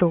2।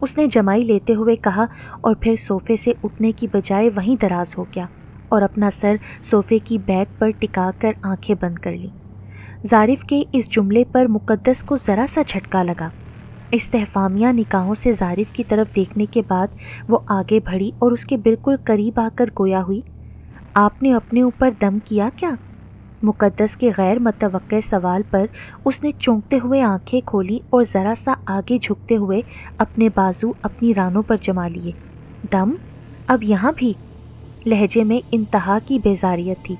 اس نے جمائی لیتے ہوئے کہا اور پھر صوفے سے اٹھنے کی بجائے وہیں دراز ہو گیا اور اپنا سر صوفے کی بیک پر ٹکا کر آنکھیں بند کر لیں۔ ظارف کے اس جملے پر مقدس کو ذرا سا جھٹکا لگا۔ استحفامیہ نگاہوں سے ظارف کی طرف دیکھنے کے بعد وہ آگے بڑھی اور اس کے بالکل قریب آ کر گویا ہوئی، آپ نے اپنے اوپر دم کیا کیا؟ مقدس کے غیر متوقع سوال پر اس نے چونکتے ہوئے آنکھیں کھولی اور ذرا سا آگے جھکتے ہوئے اپنے بازو اپنی رانوں پر جما لیے۔ دم؟ اب یہاں بھی؟ لہجے میں انتہا کی بیزاریت تھی۔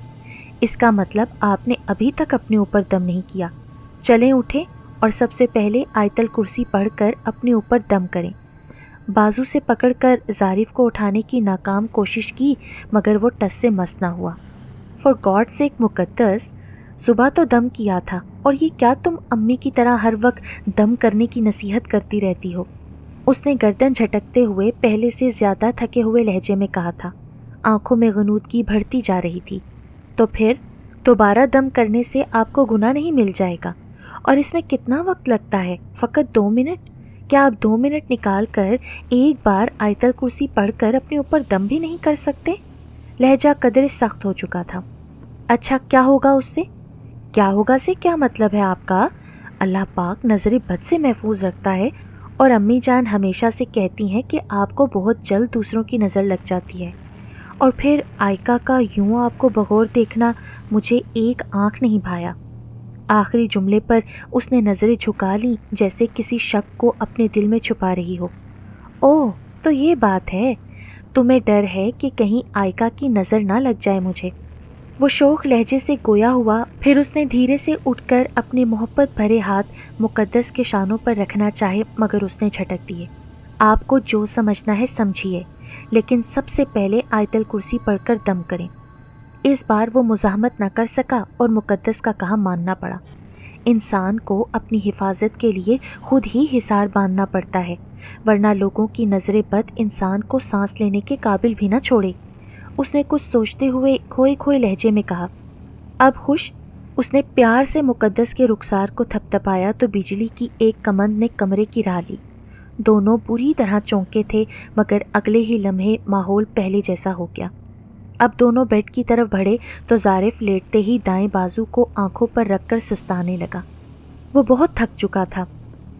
اس کا مطلب آپ نے ابھی تک اپنے اوپر دم نہیں کیا۔ چلیں اٹھیں اور سب سے پہلے آیت الکرسی پڑھ کر اپنے اوپر دم کریں۔ بازو سے پکڑ کر ظارف کو اٹھانے کی ناکام کوشش کی مگر وہ ٹس سے مس نہ ہوا۔ فار گاڈ سیک مقدس، صبح تو دم کیا تھا اور یہ کیا تم امی کی طرح ہر وقت دم کرنے کی نصیحت کرتی رہتی ہو؟ اس نے گردن جھٹکتے ہوئے پہلے سے زیادہ تھکے ہوئے لہجے میں کہا تھا۔ آنکھوں میں غنودگی بڑھتی جا رہی تھی۔ تو پھر دوبارہ دم کرنے سے آپ کو گناہ نہیں مل جائے گا؟ اور اس میں کتنا وقت لگتا ہے؟ فقط 2 منٹ؟ کیا آپ 2 منٹ نکال کر ایک بار آیت الکرسی پڑھ کر اپنے اوپر دم بھی نہیں کر سکتے؟ لہجہ قدرے سخت ہو چکا تھا۔ اچھا کیا ہوگا اس سے؟ کیا ہوگا سے کیا مطلب ہے آپ کا؟ اللہ پاک نظر بد سے محفوظ رکھتا ہے اور امی جان ہمیشہ سے کہتی ہیں کہ آپ کو بہت جلد دوسروں کی نظر لگ جاتی ہے، اور پھر آئکا کا یوں آپ کو بغور دیکھنا مجھے ایک آنکھ نہیں بھایا۔ آخری جملے پر اس نے نظریں جھکا لیں جیسے کسی شک کو اپنے دل میں چھپا رہی ہو۔ اوہ تو یہ بات ہے، تمہیں ڈر ہے کہ کہیں آئکا کی نظر نہ لگ جائے مجھے؟ وہ شوخ لہجے سے گویا ہوا، پھر اس نے دھیرے سے اٹھ کر اپنے محبت بھرے ہاتھ مقدس کے شانوں پر رکھنا چاہے مگر اس نے جھٹک دیے۔ آپ کو جو سمجھنا ہے سمجھیے، لیکن سب سے پہلے آیت الکرسی پڑھ کر دم کریں۔ اس بار وہ مزاحمت نہ کر سکا اور مقدس کا کہا ماننا پڑا۔ انسان کو اپنی حفاظت کے لیے خود ہی حصار باندھنا پڑتا ہے، ورنہ لوگوں کی نظر بد انسان کو سانس لینے کے قابل بھی نہ چھوڑے۔ اس نے کچھ سوچتے ہوئے کھوئے کھوئے لہجے میں کہا، اب خوش؟ اس نے پیار سے مقدس کے رخسار کو تھپ تھپایا تو بجلی کی ایک کمند نے کمرے کی راہ لی۔ دونوں بری طرح چونکے تھے مگر اگلے ہی لمحے ماحول پہلے جیسا ہو گیا۔ اب دونوں بیڈ کی طرف بڑھے تو ظارف لیٹتے ہی دائیں بازو کو آنکھوں پر رکھ کر سستانے لگا۔ وہ بہت تھک چکا تھا۔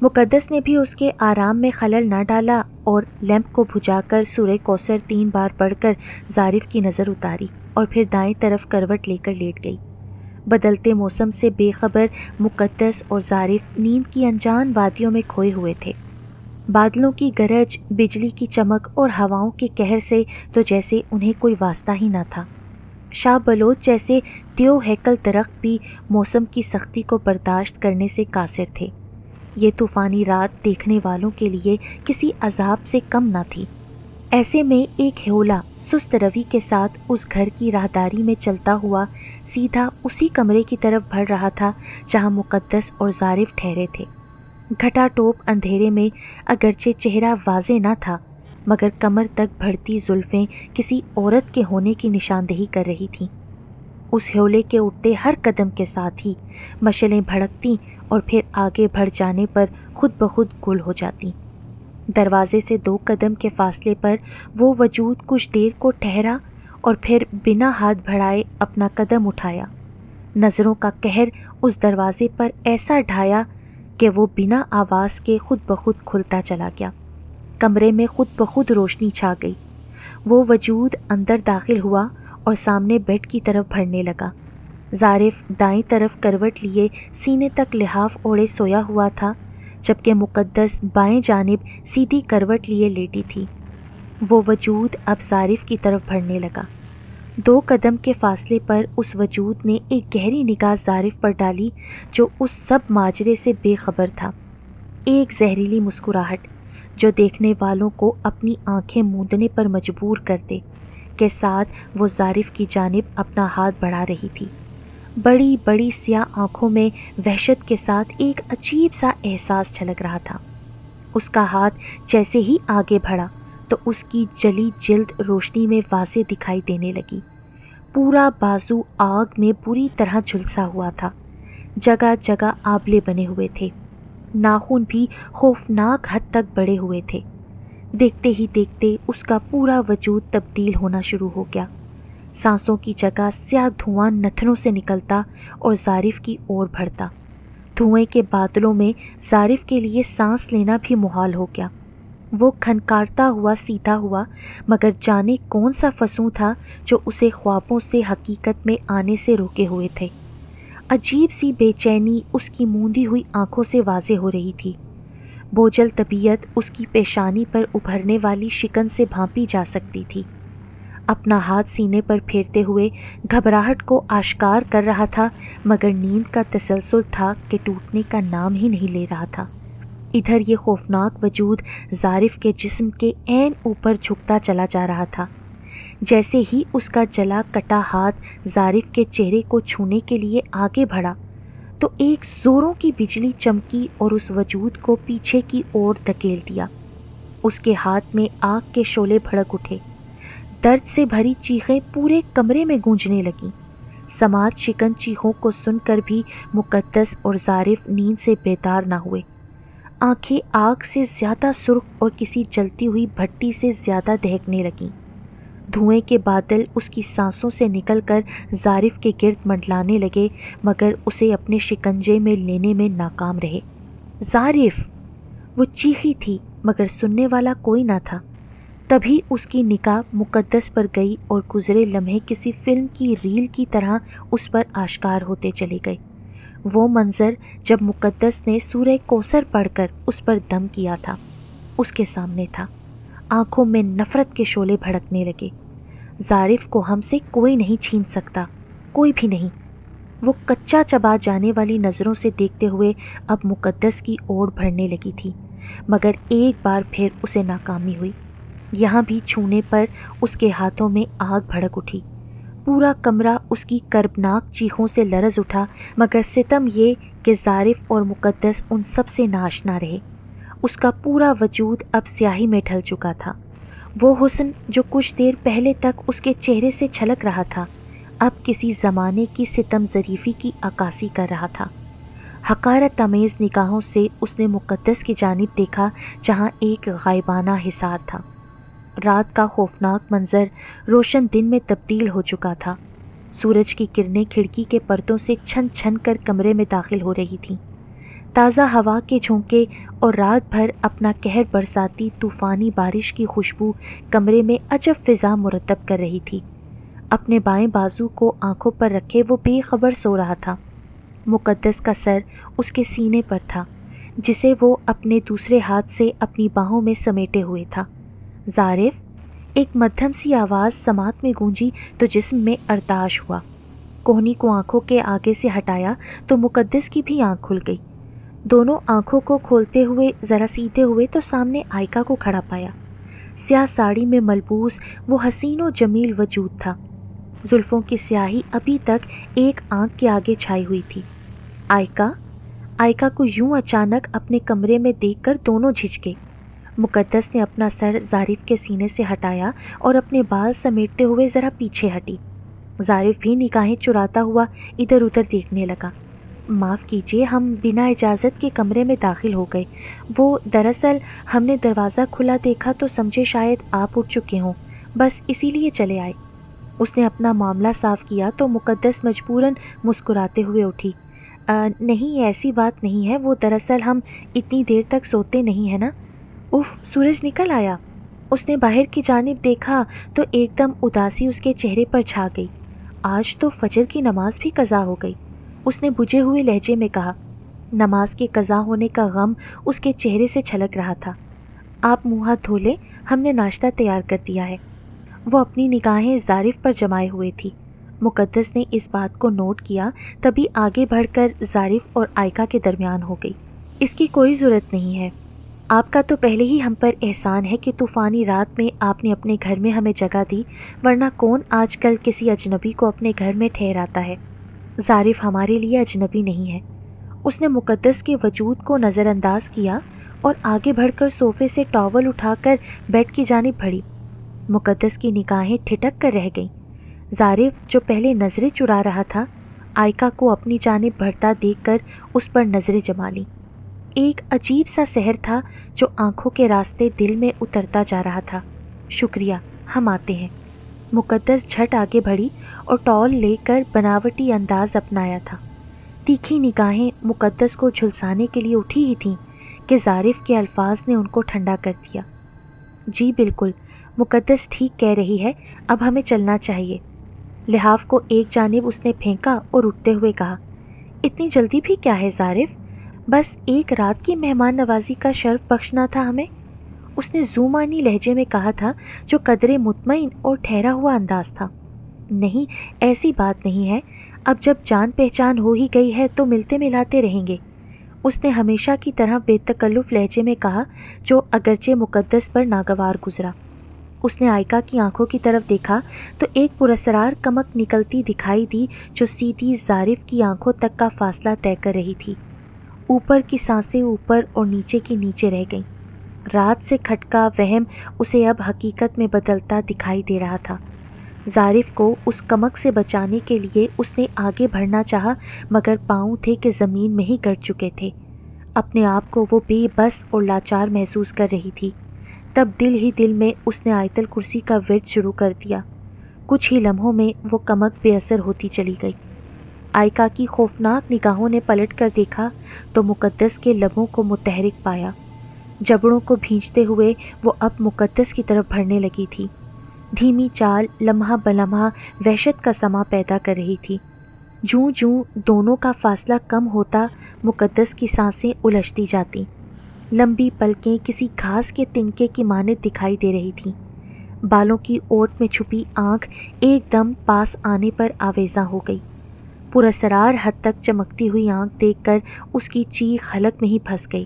مقدس نے بھی اس کے آرام میں خلل نہ ڈالا اور لیمپ کو بجھا کر سورہ کوثر 3 بار پڑھ کر ظارف کی نظر اتاری اور پھر دائیں طرف کروٹ لے کر لیٹ گئی۔ بدلتے موسم سے بے خبر مقدس اور ظارف نیند کی انجان وادیوں میں کھوئے ہوئے تھے۔ بادلوں کی گرج، بجلی کی چمک اور ہواؤں کے قہر سے تو جیسے انہیں کوئی واسطہ ہی نہ تھا۔ شاہ بلوچ جیسے دیو ہیکل درخت بھی موسم کی سختی کو برداشت کرنے سے قاصر تھے۔ یہ طوفانی رات دیکھنے والوں کے لیے کسی عذاب سے کم نہ تھی۔ ایسے میں ایک ہیولا سست روی کے ساتھ اس گھر کی راہداری میں چلتا ہوا سیدھا اسی کمرے کی طرف بڑھ رہا تھا جہاں مقدس اور ظارف ٹھہرے تھے۔ گھٹا ٹوپ اندھیرے میں اگرچہ چہرہ واضح نہ تھا مگر کمر تک بڑھتی زلفیں کسی عورت کے ہونے کی نشاندہی کر رہی تھیں۔ اس ہیولے کے اٹھتے ہر قدم کے ساتھ ہی مشعلیں بھڑکتیں اور پھر آگے بڑھ جانے پر خود بخود گل ہو جاتی۔ دروازے سے 2 قدم کے فاصلے پر وہ وجود کچھ دیر کو ٹھہرا اور پھر بنا ہاتھ بڑھائے اپنا قدم اٹھایا۔ نظروں کا قہر اس دروازے پر ایسا ڈھایا کہ وہ بنا آواز کے خود بخود کھلتا چلا گیا۔ کمرے میں خود بخود روشنی چھا گئی۔ وہ وجود اندر داخل ہوا اور سامنے بیڈ کی طرف بڑھنے لگا۔ ظارف دائیں طرف کروٹ لیے سینے تک لحاف اوڑھے سویا ہوا تھا جبکہ مقدس بائیں جانب سیدھی کروٹ لیے لیٹی تھی۔ وہ وجود اب ظارف کی طرف بڑھنے لگا۔ 2 قدم کے فاصلے پر اس وجود نے ایک گہری نگاہ ظارف پر ڈالی جو اس سب ماجرے سے بے خبر تھا۔ ایک زہریلی مسکراہٹ جو دیکھنے والوں کو اپنی آنکھیں موندنے پر مجبور کر دے کے ساتھ وہ ظارف کی جانب اپنا ہاتھ بڑھا رہی تھی۔ بڑی بڑی سیاہ آنکھوں میں وحشت کے ساتھ ایک عجیب سا احساس چھلک رہا تھا۔ اس کا ہاتھ جیسے ہی آگے بڑھا تو اس کی جلی جلد روشنی میں واضح دکھائی دینے لگی۔ پورا بازو آگ میں بری طرح جھلسا ہوا تھا، جگہ جگہ آبلے بنے ہوئے تھے، ناخن بھی خوفناک حد تک بڑے ہوئے تھے۔ دیکھتے ہی دیکھتے اس کا پورا وجود تبدیل ہونا شروع ہو گیا۔ سانسوں کی جگہ سیاہ دھواں نتھنوں سے نکلتا اور ظارف کی اور بڑھتا۔ دھوئیں کے بادلوں میں ظارف کے لیے سانس لینا بھی محال ہو گیا۔ وہ کھنکارتا ہوا سیدھا ہوا، مگر جانے کون سا فسوں تھا جو اسے خوابوں سے حقیقت میں آنے سے روکے ہوئے تھے۔ عجیب سی بے چینی اس کی موندی ہوئی آنکھوں سے واضح ہو رہی تھی۔ بوجھل طبیعت اس کی پیشانی پر ابھرنے والی شکن سے بھانپی جا سکتی تھی۔ اپنا ہاتھ سینے پر پھیرتے ہوئے گھبراہٹ کو آشکار کر رہا تھا، مگر نیند کا تسلسل تھا کہ ٹوٹنے کا نام ہی نہیں لے رہا تھا۔ ادھر یہ خوفناک وجود ظارف کے جسم کے عین اوپر جھکتا چلا جا رہا تھا۔ جیسے ہی اس کا جلا کٹا ہاتھ ظارف کے چہرے کو چھونے کے لیے آگے بڑھا تو ایک زوروں کی بجلی چمکی اور اس وجود کو پیچھے کی اور دھکیل دیا۔ اس کے ہاتھ میں آگ کے شعلے بھڑک اٹھے۔ درد سے بھری چیخیں پورے کمرے میں گونجنے لگیں۔ سماعت شکن چیخوں کو سن کر بھی مقدس اور ظارف نیند سے بیدار نہ ہوئے۔ آنکھیں آگ سے زیادہ سرخ اور کسی جلتی ہوئی بھٹی سے زیادہ دہکنے لگیں۔ دھوئیں کے بادل اس کی سانسوں سے نکل کر ظارف کے گرد منڈلانے لگے، مگر اسے اپنے شکنجے میں لینے میں ناکام رہے۔ ظارف! وہ چیخی تھی، مگر سننے والا کوئی نہ تھا۔ تبھی اس کی نگاہ مقدس پر گئی اور گزرے لمحے کسی فلم کی ریل کی طرح اس پر آشکار ہوتے چلے گئے۔ وہ منظر جب مقدس نے سورہ کوثر پڑھ کر اس پر دم کیا تھا، اس کے سامنے تھا۔ آنکھوں میں نفرت کے شعلے بھڑکنے لگے۔ ظارف کو ہم سے کوئی نہیں چھین سکتا، کوئی بھی نہیں۔ وہ کچا چبا جانے والی نظروں سے دیکھتے ہوئے اب مقدس کی اوڑ بڑھنے لگی تھی، مگر ایک بار پھر اسے ناکامی ہوئی۔ یہاں بھی چھونے پر اس کے ہاتھوں میں آگ بھڑک اٹھی۔ پورا کمرہ اس کی کربناک چیخوں سے لرز اٹھا، مگر ستم یہ کہ ظارف اور مقدس ان سب سے ناآشنا رہے۔ اس کا پورا وجود اب سیاہی میں ڈھل چکا تھا۔ وہ حسن جو کچھ دیر پہلے تک اس کے چہرے سے چھلک رہا تھا، اب کسی زمانے کی ستم ظریفی کی عکاسی کر رہا تھا۔ حقارت آمیز نگاہوں سے اس نے مقدس کی جانب دیکھا، جہاں ایک غائبانہ حصار تھا۔ رات کا خوفناک منظر روشن دن میں تبدیل ہو چکا تھا۔ سورج کی کرنیں کھڑکی کے پردوں سے چھن چھن کر کمرے میں داخل ہو رہی تھیں۔ تازہ ہوا کے جھونکے اور رات بھر اپنا قہر برساتی طوفانی بارش کی خوشبو کمرے میں عجب فضا مرتب کر رہی تھی۔ اپنے بائیں بازو کو آنکھوں پر رکھے وہ بے خبر سو رہا تھا۔ مقدس کا سر اس کے سینے پر تھا، جسے وہ اپنے دوسرے ہاتھ سے اپنی باہوں میں سمیٹے ہوئے تھا۔ ظارف! ایک مدھم سی آواز سماعت میں گونجی تو جسم میں ارتعاش ہوا۔ کوہنی کو آنکھوں کے آگے سے ہٹایا تو مقدس کی بھی آنکھ کھل گئی۔ دونوں آنکھوں کو کھولتے ہوئے ذرا سیدھے ہوئے تو سامنے آئکا کو کھڑا پایا۔ سیاہ ساڑی میں ملبوس وہ حسین و جمیل وجود تھا۔ زلفوں کی سیاہی ابھی تک ایک آنکھ کے آگے چھائی ہوئی تھی۔ آئکا کو یوں اچانک اپنے کمرے میں دیکھ کر دونوں جھجکے۔ مقدس نے اپنا سر ظارف کے سینے سے ہٹایا اور اپنے بال سمیٹتے ہوئے ذرا پیچھے ہٹی۔ ظارف بھی نگاہیں چراتا ہوا ادھر ادھر دیکھنے لگا۔ معاف کیجیے، ہم بنا اجازت کے کمرے میں داخل ہو گئے۔ وہ دراصل ہم نے دروازہ کھلا دیکھا تو سمجھے شاید آپ اٹھ چکے ہوں، بس اسی لیے چلے آئے۔ اس نے اپنا معاملہ صاف کیا تو مقدس مجبوراً مسکراتے ہوئے اٹھی۔ نہیں، ایسی بات نہیں ہے، وہ دراصل ہم اتنی دیر تک سوتے نہیں ہیں نا۔ اف، سورج نکل آیا۔ اس نے باہر کی جانب دیکھا تو ایک دم اداسی اس کے چہرے پر چھا گئی۔ آج تو فجر کی نماز بھی قضا ہو گئی، اس نے بجھے ہوئے لہجے میں کہا۔ نماز کے قضا ہونے کا غم اس کے چہرے سے چھلک رہا تھا۔ آپ منہ ہاتھ دھو لیں، ہم نے ناشتہ تیار کر دیا ہے۔ وہ اپنی نگاہیں ظارف پر جمائے ہوئے تھی۔ مقدس نے اس بات کو نوٹ کیا، تبھی آگے بڑھ کر ظارف اور آئکا کے درمیان ہو گئی۔ اس کی کوئی ضرورت نہیں ہے، آپ کا تو پہلے ہی ہم پر احسان ہے کہ طوفانی رات میں آپ نے اپنے گھر میں ہمیں جگہ دی، ورنہ کون آج کل کسی اجنبی کو اپنے گھر میں ٹھہراتا ہے۔ ظارف ہمارے لیے اجنبی نہیں ہے۔ اس نے مقدس کے وجود کو نظر انداز کیا اور آگے بڑھ کر صوفے سے ٹاول اٹھا کر بیڈ کی جانب بڑھی۔ مقدس کی نگاہیں ٹھٹک کر رہ گئیں۔ ظارف جو پہلے نظریں چرا رہا تھا، آئکا کو اپنی جانب بڑھتا دیکھ کر اس پر نظریں جما لیں۔ ایک عجیب سا سحر تھا جو آنکھوں کے راستے دل میں اترتا جا رہا تھا۔ شکریہ، ہم آتے ہیں۔ مقدس جھٹ آگے بڑھی اور ٹال لے کر بناوٹی انداز اپنایا تھا۔ تیکھی نگاہیں مقدس کو جھلسانے کے لیے اٹھی ہی تھیں کہ ظارف کے الفاظ نے ان کو ٹھنڈا کر دیا۔ جی بالکل، مقدس ٹھیک کہہ رہی ہے، اب ہمیں چلنا چاہیے۔ لحاف کو ایک جانب اس نے پھینکا اور اٹھتے ہوئے کہا، اتنی جلدی بھی کیا ہے ظارف؟ بس ایک رات کی مہمان نوازی کا شرف بخشنا تھا ہمیں۔ اس نے زومانی لہجے میں کہا تھا جو قدرے مطمئن اور ٹھہرا ہوا انداز تھا۔ نہیں، ایسی بات نہیں ہے، اب جب جان پہچان ہو ہی گئی ہے تو ملتے ملاتے رہیں گے، اس نے ہمیشہ کی طرح بے تکلف لہجے میں کہا، جو اگرچہ مقدس پر ناگوار گزرا۔ اس نے آئکا کی آنکھوں کی طرف دیکھا تو ایک پراسرار کمک نکلتی دکھائی دی جو سیدھی ظارف کی آنکھوں تک کا فاصلہ طے کر رہی تھی۔ اوپر کی سانسیں اوپر اور نیچے کی نیچے رہ گئیں۔ رات سے کھٹکا وہم اسے اب حقیقت میں بدلتا دکھائی دے رہا تھا۔ ظارف کو اس کمک سے بچانے کے لیے اس نے آگے بڑھنا چاہا، مگر پاؤں تھے کہ زمین میں ہی گڑ چکے تھے۔ اپنے آپ کو وہ بے بس اور لاچار محسوس کر رہی تھی۔ تب دل ہی دل میں اس نے آیت الکرسی کا ورد شروع کر دیا۔ کچھ ہی لمحوں میں وہ کمک بے اثر ہوتی چلی گئی۔ آئکا کی خوفناک نگاہوں نے پلٹ کر دیکھا تو مقدس کے لبوں کو متحرک پایا۔ جبڑوں کو بھینچتے ہوئے وہ اب مقدس کی طرف بڑھنے لگی تھی۔ دھیمی چال لمحہ بلمحہ وحشت کا سما پیدا کر رہی تھی۔ جوں جوں دونوں کا فاصلہ کم ہوتا، مقدس کی سانسیں الجھتی جاتی۔ لمبی پلکیں کسی گھاس کے تنکے کی مانند دکھائی دے رہی تھیں۔ بالوں کی اوٹ میں چھپی آنکھ ایک دم پاس آنے پر آویزاں ہو گئی۔ پراسرار حد تک چمکتی ہوئی آنکھ دیکھ کر اس کی چیخ حلق میں ہی پھنس گئی۔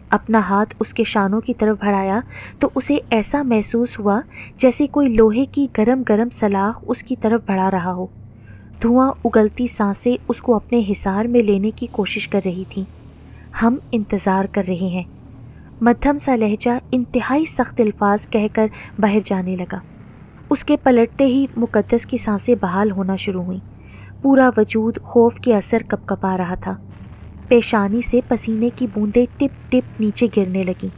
اپنا ہاتھ اس کے شانوں کی طرف بڑھایا تو اسے ایسا محسوس ہوا جیسے کوئی لوہے کی گرم گرم سلاخ اس کی طرف بڑھا رہا ہو۔ دھواں اگلتی سانسیں اس کو اپنے حصار میں لینے کی کوشش کر رہی تھیں۔ ہم انتظار کر رہے ہیں، مدھم سا لہجہ انتہائی سخت الفاظ کہہ کر باہر جانے لگا۔ اس کے پلٹتے ہی مقدس کی سانسیں بحال ہونا شروع ہوئیں۔ پورا وجود خوف کے اثر کپکپا رہا تھا۔ پیشانی سے پسینے کی بوندیں ٹپ ٹپ نیچے گرنے لگیں،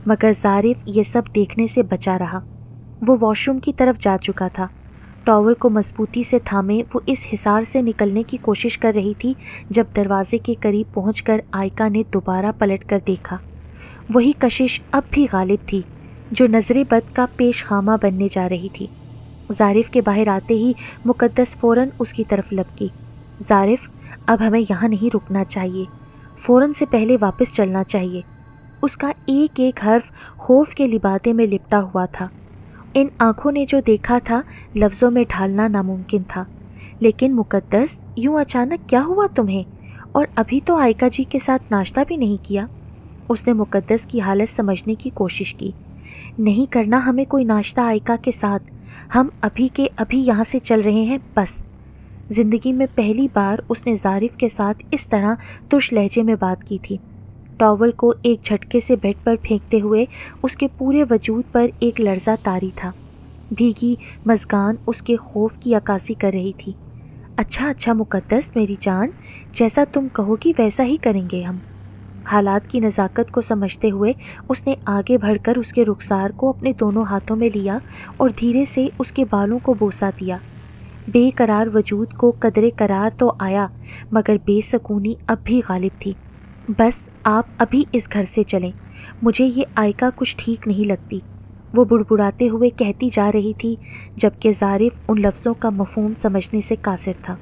مگر ظارف یہ سب دیکھنے سے بچا رہا۔ وہ واش روم کی طرف جا چکا تھا۔ ٹاول کو مضبوطی سے تھامے وہ اس حصار سے نکلنے کی کوشش کر رہی تھی جب دروازے کے قریب پہنچ کر آئکا نے دوبارہ پلٹ کر دیکھا۔ وہی کشش اب بھی غالب تھی جو نظر بد کا پیش خامہ بننے جا رہی تھی۔ ظارف کے باہر آتے ہی مقدس فوراً اس کی طرف لپکی۔ ظارف، اب ہمیں یہاں نہیں رکنا چاہیے، فوراً سے پہلے واپس چلنا چاہیے۔ اس کا ایک ایک حرف خوف کے لبادے میں لپٹا ہوا تھا۔ ان آنکھوں نے جو دیکھا تھا لفظوں میں ڈھالنا ناممکن تھا۔ لیکن مقدس، یوں اچانک کیا ہوا تمہیں؟ اور ابھی تو آئکا جی کے ساتھ ناشتہ بھی نہیں کیا۔ اس نے مقدس کی حالت سمجھنے کی کوشش کی۔ نہیں کرنا ہمیں کوئی ناشتہ آئکا کے ساتھ، ہم ابھی کے ابھی یہاں سے چل رہے ہیں بس۔ زندگی میں پہلی بار اس نے ظارف کے ساتھ اس طرح ترش لہجے میں بات کی تھی۔ ٹاول کو ایک جھٹکے سے بیڈ پر پھینکتے ہوئے اس کے پورے وجود پر ایک لرزہ طاری تھا۔ بھیگی مژگان اس کے خوف کی عکاسی کر رہی تھی۔ اچھا مقدس میری جان، جیسا تم کہو گی ویسا ہی کریں گے ہم۔ حالات کی نزاکت کو سمجھتے ہوئے اس نے آگے بڑھ کر اس کے رخسار کو اپنے دونوں ہاتھوں میں لیا اور دھیرے سے اس کے بالوں کو بوسہ دیا۔ بے قرار وجود کو قدرے قرار تو آیا، مگر بے سکونی اب بھی غالب تھی۔ بس آپ ابھی اس گھر سے چلیں، مجھے یہ آئکا کچھ ٹھیک نہیں لگتی، وہ بڑبڑاتے ہوئے کہتی جا رہی تھی، جبکہ ظارف ان لفظوں کا مفہوم سمجھنے سے قاصر تھا۔